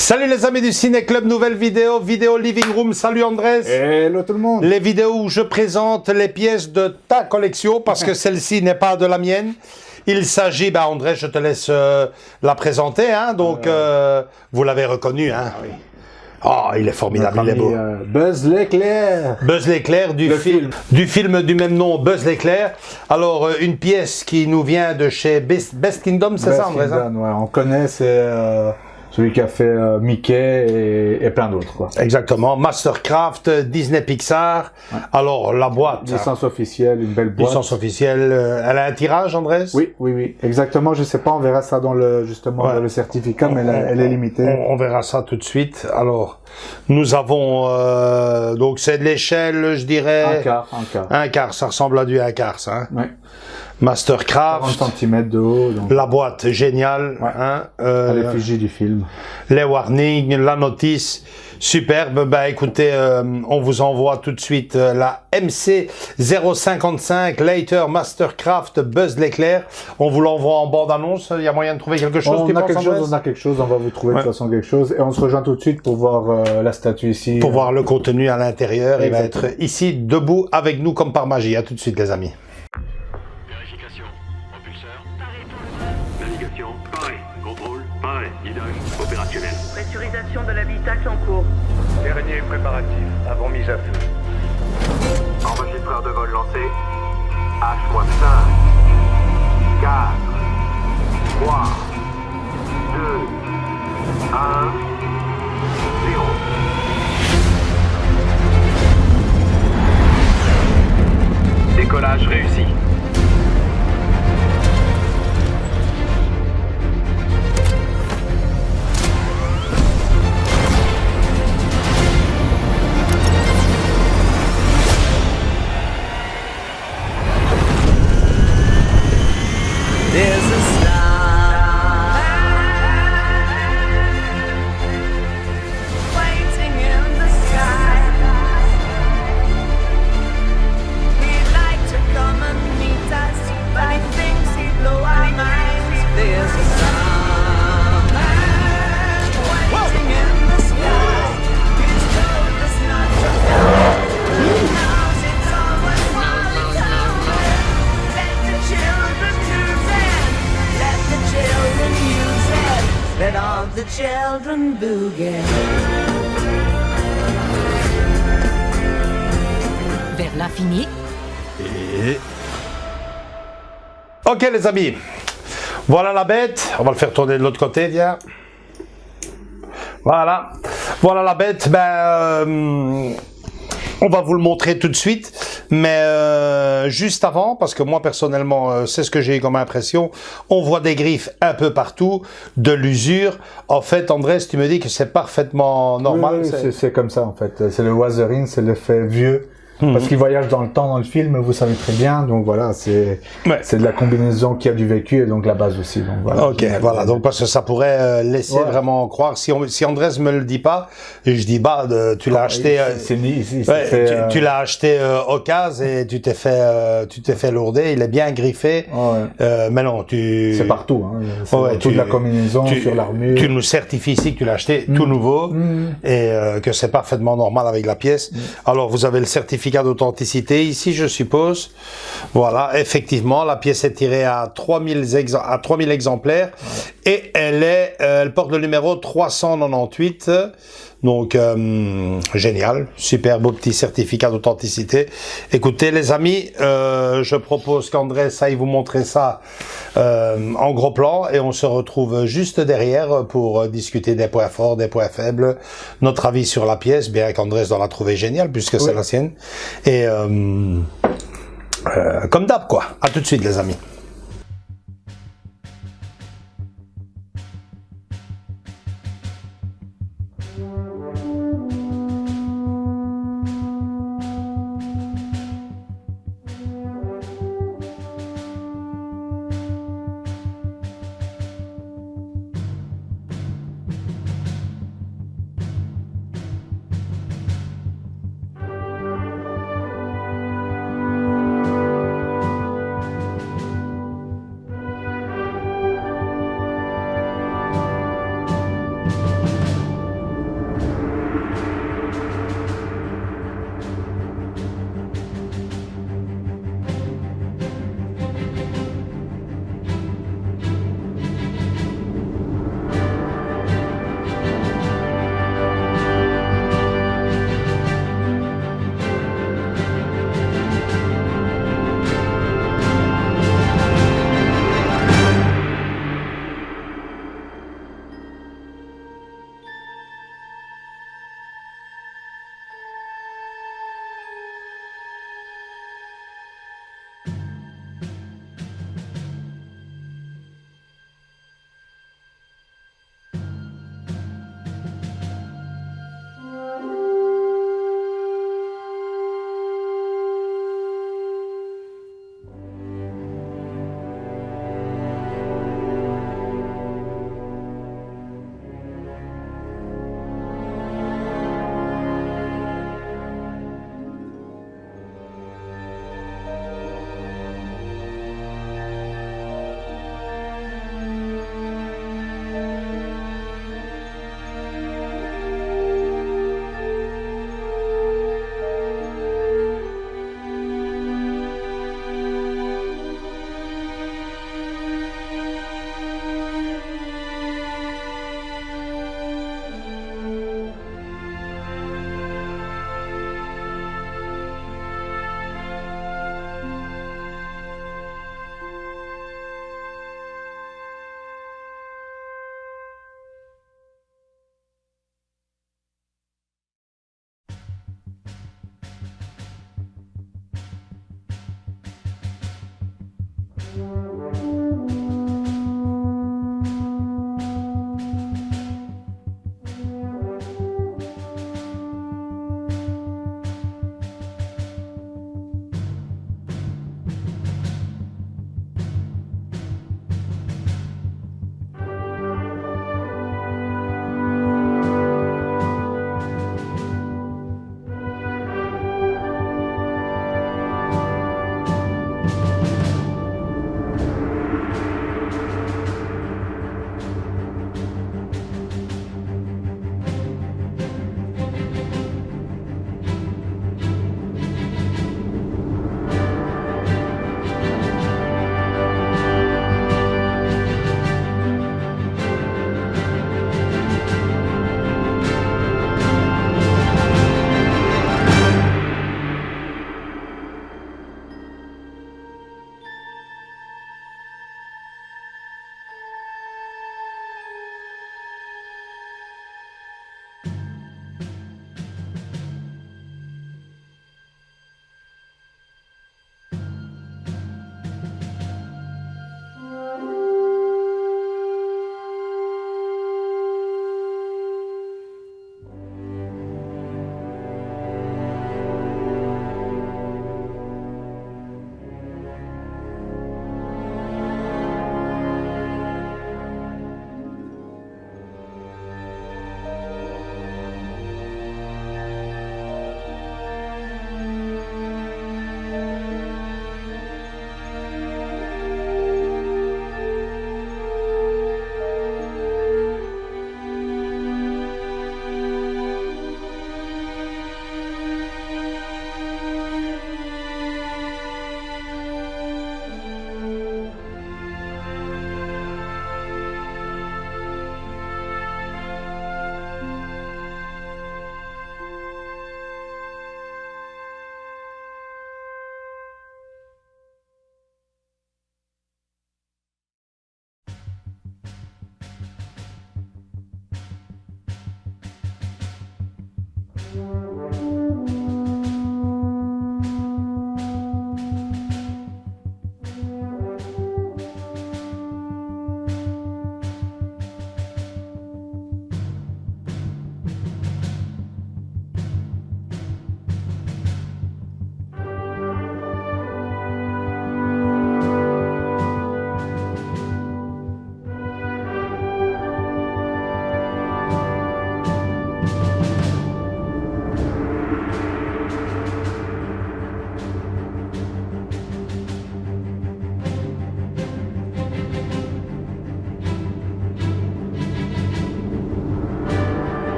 Salut les amis du Ciné Club, nouvelle vidéo Living Room. Salut Andrés. Hello tout le monde. Les vidéos où je présente les pièces de ta collection parce que celle-ci n'est pas de la mienne. Il s'agit, Andrés, je te laisse la présenter, hein, donc vous l'avez reconnu, hein. Oui. Oh, il est formidable, il est beau. Buzz l'éclair. Buzz l'éclair du film du même nom, Buzz l'éclair. Alors, une pièce qui nous vient de chez Best Kingdom, c'est ça, Andrés? Ouais, on connaît, c'est celui qui a fait Mickey et plein d'autres, quoi. Exactement, Mastercraft, Disney Pixar. Ouais. Alors, la boîte. Licence officielle, une belle boîte. Licence officielle, elle a un tirage, Andrés? Oui. Exactement, je sais pas, on verra ça dans le certificat, mais elle est limitée. On verra ça tout de suite. Alors, nous avons, donc c'est de l'échelle, je dirais. Un quart, ça ressemble à du un quart, ça. Hein? Ouais. Mastercraft. 40 cm de haut. Donc... La boîte, géniale. Ouais. Hein, à l'effigie du film. Les warnings, la notice, superbe. Écoutez, on vous envoie tout de suite la MC 055 Later Mastercraft Buzz l'éclair. On vous l'envoie en bande-annonce. Il y a moyen de trouver quelque chose? On a quelque chose, on va vous trouver de toute façon quelque chose. Et on se rejoint tout de suite pour voir la statue ici. Pour voir le contenu à l'intérieur. Il va être ici, debout, avec nous comme par magie. À tout de suite, les amis. Opérationnel. Pressurisation de l'habitacle en cours. Dernier préparatif, avant mise à feu. Enregistreur de vol lancé. H-5, 4, 3, 2, 1, 0. Décollage réussi. The children boogie. Vers l'infini. Ok les amis, voilà la bête. On va le faire tourner de l'autre côté, viens. Voilà la bête. On va vous le montrer tout de suite, mais juste avant, parce que moi personnellement, c'est ce que j'ai eu comme impression, on voit des griffes un peu partout, de l'usure. En fait, Andrés, tu me dis que c'est parfaitement normal. Oui, c'est comme ça en fait. C'est le weathering, c'est l'effet vieux. Parce qu'il voyage dans le temps dans le film, vous savez très bien, donc voilà, c'est de la combinaison qui a du vécu et donc la base aussi. Donc voilà. Ok, voilà, donc parce que ça pourrait laisser vraiment croire, si Andrés me le dit pas, et je dis tu l'as acheté, tu l'as acheté occasion et tu t'es fait lourder, il est bien griffé, mais non, c'est partout, hein, toute la combinaison sur l'armure. Tu nous certifies ici que tu l'as acheté tout nouveau et que c'est parfaitement normal avec la pièce. Alors vous avez le certificat d'authenticité ici, je suppose. Voilà, effectivement, la pièce est tirée à 3000 exemplaires et elle porte le numéro 398. Donc, génial, super beau petit certificat d'authenticité. Écoutez les amis, je propose qu'Andrés aille vous montrer ça en gros plan et on se retrouve juste derrière pour discuter des points forts, des points faibles, notre avis sur la pièce, bien qu'Andrés doit la trouver géniale puisque c'est la sienne. Et comme d'hab quoi, à tout de suite les amis.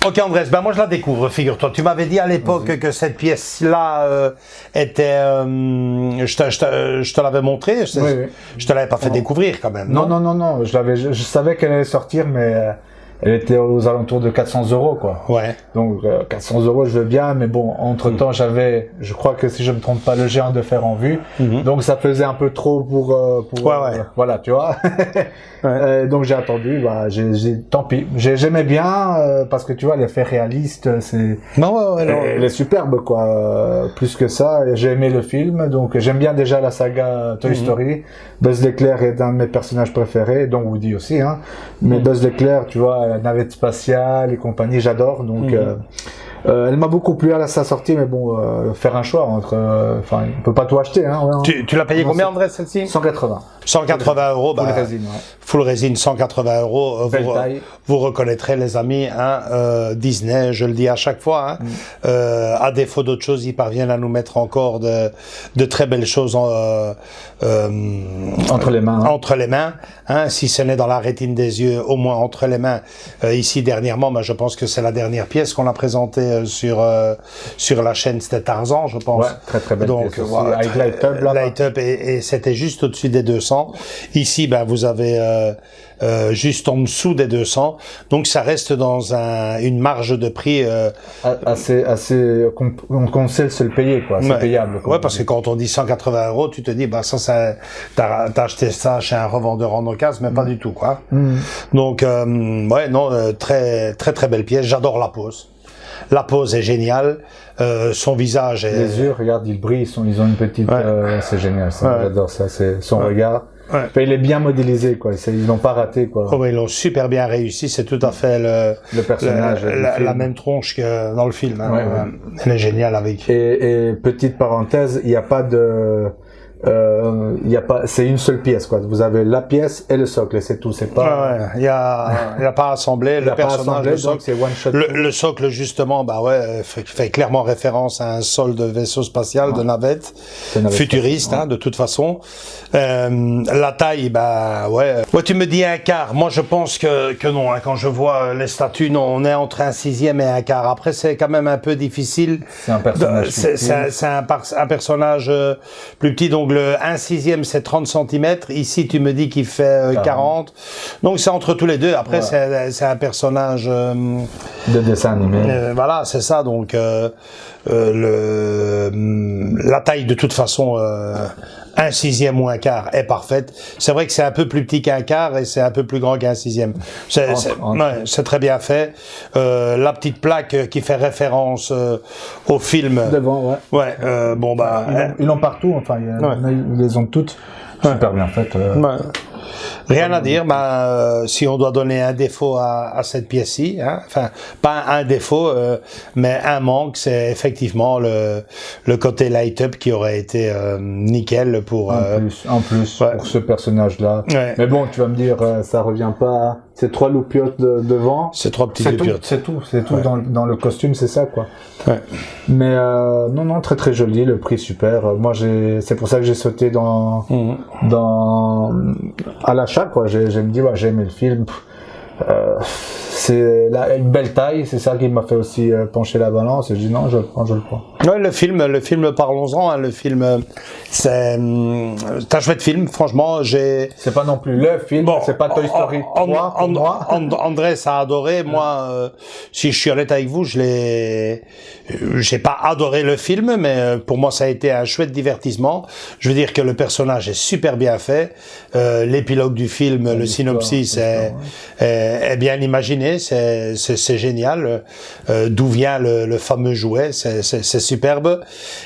Ok Andrés, ben moi je la découvre, figure-toi. Tu m'avais dit à l'époque que cette pièce-là était... je te l'avais montré, je te l'avais pas fait découvrir quand même, non? Non. Je savais qu'elle allait sortir, mais elle était aux alentours de 400 €, quoi. Ouais. Donc 400 €, je veux bien, mais bon, entre-temps, j'avais, je crois que si je me trompe pas, le géant de fer en vue. Donc ça faisait un peu trop pour voilà, tu vois. Donc j'ai attendu, tant pis. J'aimais bien parce que tu vois, l'effet réaliste, c'est elle est superbe, quoi. Plus que ça, j'ai aimé le film, donc j'aime bien déjà la saga Toy Story. Buzz l'éclair est un de mes personnages préférés, dont Woody aussi, hein. Mais Buzz l'éclair, tu vois, la navette spatiale et compagnie, j'adore. Donc elle m'a beaucoup plu à sa sortie, mais bon, faire un choix entre, on peut pas tout acheter, hein. Tu l'as payé combien, André, celle-ci? 180. 180 €, Full résine, ouais. Full résine, 180 €. Belle taille. Vous reconnaîtrez, les amis, hein, Disney, je le dis à chaque fois, hein, à défaut d'autres choses, ils parviennent à nous mettre encore de très belles choses entre les mains. Hein. Entre les mains, hein, si ce n'est dans la rétine des yeux, au moins entre les mains. Ici, dernièrement, je pense que c'est la dernière pièce qu'on a présentée sur la chaîne, c'était Tarzan, je pense. Ouais, très très belle pièce aussi. Voilà, avec Light Up, là. Light Up, et c'était juste au-dessus des 200. Ici, vous avez juste en dessous des 200. Donc, ça reste dans une marge de prix assez qu'on sait se le payer, quoi. C'est payable. Ouais, parce que quand on dit 180 €, tu te dis, t'as acheté ça chez un revendeur en occasion, mais pas du tout, quoi. Donc, très très très belle pièce. J'adore la pose. La pose est géniale. Son visage est... Les yeux, regarde, ils brillent, ils ont une petite... c'est génial, ça. J'adore ça, c'est son regard. Ouais. Il est bien modélisé, quoi. Ils l'ont pas raté, quoi. Oh, ils l'ont super bien réussi. C'est tout à fait le personnage, la même tronche que dans le film. Hein. Elle est géniale avec. Et petite parenthèse, il n'y a pas de... c'est une seule pièce, quoi. Vous avez la pièce et le socle, c'est tout. C'est pas. Il y a pas assemblé. Le personnage, le socle, c'est one shot. Le socle, justement, fait clairement référence à un sol de vaisseau spatial, de navette, futuriste, hein, de toute façon. La taille, tu me dis un quart. Moi, je pense que non, hein. Quand je vois les statues, non, on est entre un 6e et un quart. Après, c'est quand même un peu difficile. C'est un personnage. C'est un personnage plus petit, donc le 1/6, c'est 30 cm. Ici, tu me dis qu'il fait 40. Donc, c'est entre tous les deux. Après, c'est un personnage... de dessin animé. Voilà, c'est ça. Donc, la taille, de toute façon... 1/6 ou un quart est parfaite. C'est vrai que c'est un peu plus petit qu'un quart et c'est un peu plus grand qu'un 6e. C'est très bien fait. La petite plaque qui fait référence au film. Devant, ils l'ont partout. Enfin, ils les ont toutes. Super bien faites. Rien à dire, si on doit donner un défaut à cette pièce-ci, hein, enfin, pas un défaut, mais un manque, c'est effectivement le côté light-up qui aurait été nickel pour... En plus, pour ce personnage-là. Ouais. Mais bon, tu vas me dire, ça revient pas... C'est 3 loupiottes devant. C'est 3 petites loupiottes. C'est tout dans le costume, c'est ça, quoi. Ouais. Mais non, très très joli, le prix super. Moi, c'est pour ça que j'ai sauté à l'achat, quoi. J'ai me dit, j'ai aimé le film. C'est une belle taille, c'est ça qui m'a fait aussi pencher la balance. Et je dis non, je le prends. Ouais, le film, parlons-en. Hein, le film, c'est un chouette film, franchement. C'est pas non plus le film, c'est pas Toy Story 3 pour moi. André a adoré. Moi, si je suis honnête avec vous, j'ai pas adoré le film, mais pour moi, ça a été un chouette divertissement. Je veux dire que le personnage est super bien fait. L'épilogue du film, le synopsis est bien imaginé. C'est génial. D'où vient le fameux jouet, c'est superbe.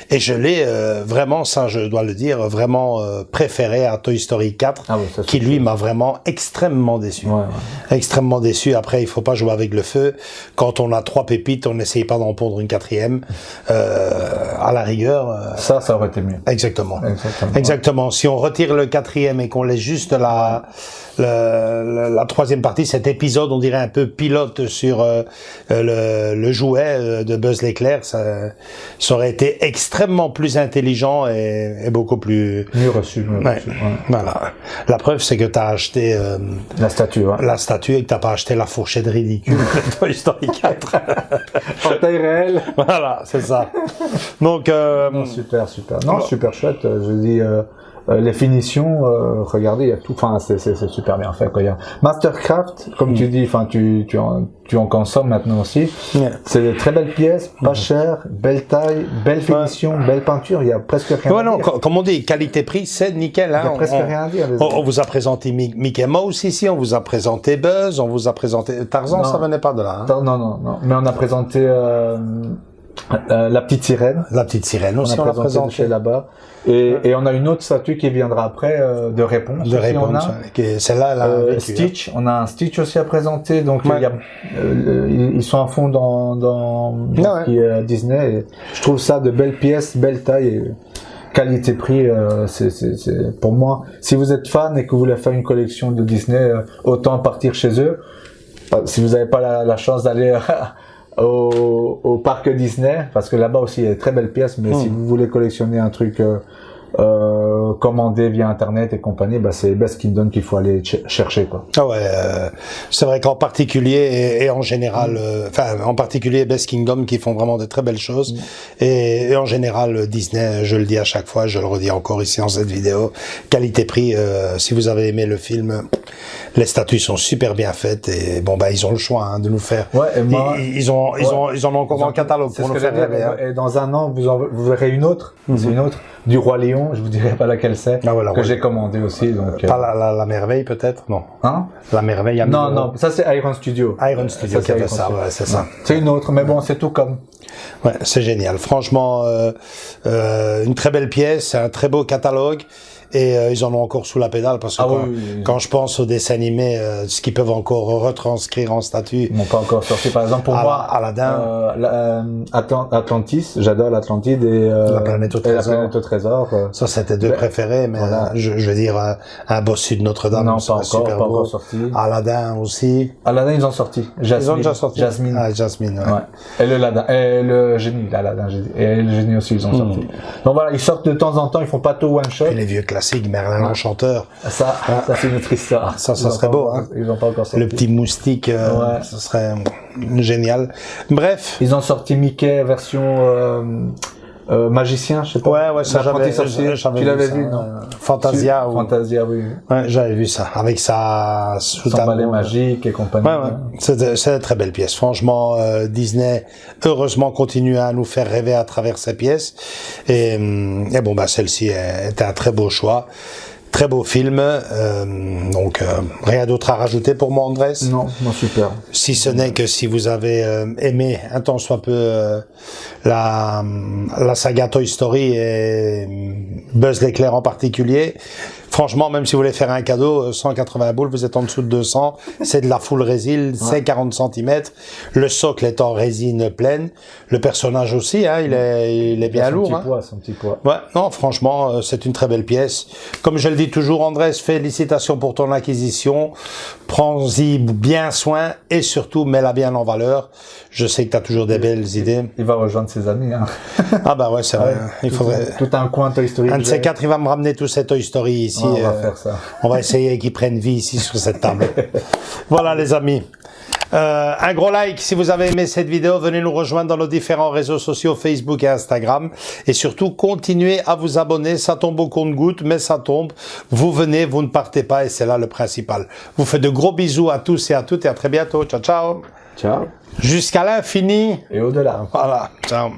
Et je l'ai vraiment, ça je dois le dire, vraiment préféré à Toy Story 4, qui lui m'a vraiment extrêmement déçu. Extrêmement déçu. Après, il faut pas jouer avec le feu. Quand on a 3 pépites, on n'essaye pas d'en pondre une 4e. À la rigueur. Ça aurait été mieux. Exactement. Si on retire le 4e et qu'on laisse juste la 3e partie, cet épisode, on dirait un peu pilote sur le jouet de Buzz l'éclair, ça aurait été extrêmement plus intelligent et beaucoup plus... Mieux reçu. Voilà. La preuve, c'est que tu as acheté... la statue. La statue et que tu n'as pas acheté la fourchette ridicule de Toy Story 4. En taille réelle. Voilà, c'est ça. Donc... super. Non, super chouette. Je dis... Les finitions, regardez, il y a tout, enfin c'est super bien fait quoi. Il y a Mastercraft, comme tu dis, enfin tu en consommes maintenant aussi. C'est de très belles pièces, pas chères, belle taille, belle finition, belle peinture. Il y a presque rien à dire. Comme on dit, qualité-prix, c'est nickel. Hein. Il y a presque rien à dire. On vous a présenté Mickey Mouse ici, on vous a présenté Buzz, on vous a présenté Tarzan, non, ça venait pas de là. Hein. Non. Mais on a présenté la petite sirène. La petite sirène aussi, on l'a présenté là-bas. Et on a une autre statue qui viendra après de réponse. De réponse. Celle-là, Stitch. On a un Stitch aussi à présenter. Donc ils sont à fond dans Disney. Et je trouve ça de belles pièces, belle taille. Et qualité-prix, c'est pour moi. Si vous êtes fan et que vous voulez faire une collection de Disney, autant partir chez eux. Si vous n'avez pas la chance d'aller au parc Disney, parce que là-bas aussi il y a de très belles pièces, mais si vous voulez collectionner un truc commandé via internet et compagnie, c'est Best Kingdom qu'il faut aller chercher quoi. Ah ouais, c'est vrai qu'en particulier et en général, en particulier Best Kingdom qui font vraiment de très belles choses et en général Disney, je le dis à chaque fois, je le redis encore ici dans cette vidéo, qualité-prix. Si vous avez aimé le film, les statues sont super bien faites et bon ils ont le choix de nous faire. Ouais, et moi, ils en ont encore dans le catalogue pour nous faire rêver. Et dans un an, vous verrez une autre, c'est une autre du Roi Lion. Je vous dirai pas laquelle c'est, que j'ai commandé aussi. Donc pas la merveille peut-être, non. Hein? La merveille. Non, ça c'est Iron Studio. Iron Studio qui a fait ça, c'est ça. C'est une autre, mais bon, c'est tout comme. Ouais, c'est génial. Franchement, une très belle pièce, un très beau catalogue. Et ils en ont encore sous la pédale parce que quand je pense aux dessins animés, ce qu'ils peuvent encore retranscrire en statut. Ils n'ont pas encore sorti. Par exemple, pour moi, Aladdin, Atlantis, j'adore l'Atlantide et la planète au trésor. Ça, c'était deux préférés, mais je veux dire un bossu de Notre-Dame, non, pas encore sorti. Aladdin aussi. Aladdin, ils ont sorti. Ils ont déjà sorti. Jasmine. Ah, Jasmine. Ouais. Et le génie, l'Aladdin, et le génie aussi, ils ont sorti. Donc voilà, ils sortent de temps en temps, ils font pas tout one shot. Et les vieux classiques. Merlin l'Enchanteur. Ça c'est une autre histoire. Ça serait beau, hein. Ils ont pas encore sorti. Le petit moustique, ça serait génial. Bref. Ils ont sorti Mickey version magicien, je sais pas. Ouais, ça j'avais tu l'avais vu, non? Fantasia. Fantasia, oui. Ouais, j'avais vu ça. Avec sa son balai magique et compagnie. Ouais. C'est une très belle pièce. Franchement, Disney, heureusement, continue à nous faire rêver à travers ces pièces. Et bon, celle-ci était un très beau choix. Très beau film, donc rien d'autre à rajouter pour moi, Andrés. Non, super. Si ce n'est que si vous avez aimé un tant soit peu la saga Toy Story et Buzz l'éclair en particulier, franchement, même si vous voulez faire un cadeau, 180 boules, vous êtes en dessous de 200, c'est de la full résine, c'est 40 cm, le socle est en résine pleine, le personnage aussi, hein, il est bien lourd. Son petit poids. Ouais, non, franchement, c'est une très belle pièce. Comme je le dis toujours, Andrés, félicitations pour ton acquisition, prends-y bien soin et surtout, mets-la bien en valeur. Je sais que tu as toujours des belles idées. Il va rejoindre ses amis. Hein. Ah bah ouais, c'est vrai. Il faudrait... Tout un coin Toy Story. Un de ces quatre, il va me ramener tous ces Toy Story ici. On va faire ça. On va essayer qu'ils prennent vie ici sur cette table. Voilà les amis. Un gros like si vous avez aimé cette vidéo. Venez nous rejoindre dans nos différents réseaux sociaux Facebook et Instagram. Et surtout, continuez à vous abonner. Ça tombe au compte-gouttes, mais ça tombe. Vous venez, vous ne partez pas et c'est là le principal. Vous faites de gros bisous à tous et à toutes et à très bientôt. Ciao, ciao. Ciao. Jusqu'à l'infini. Et au-delà. Voilà. Ciao.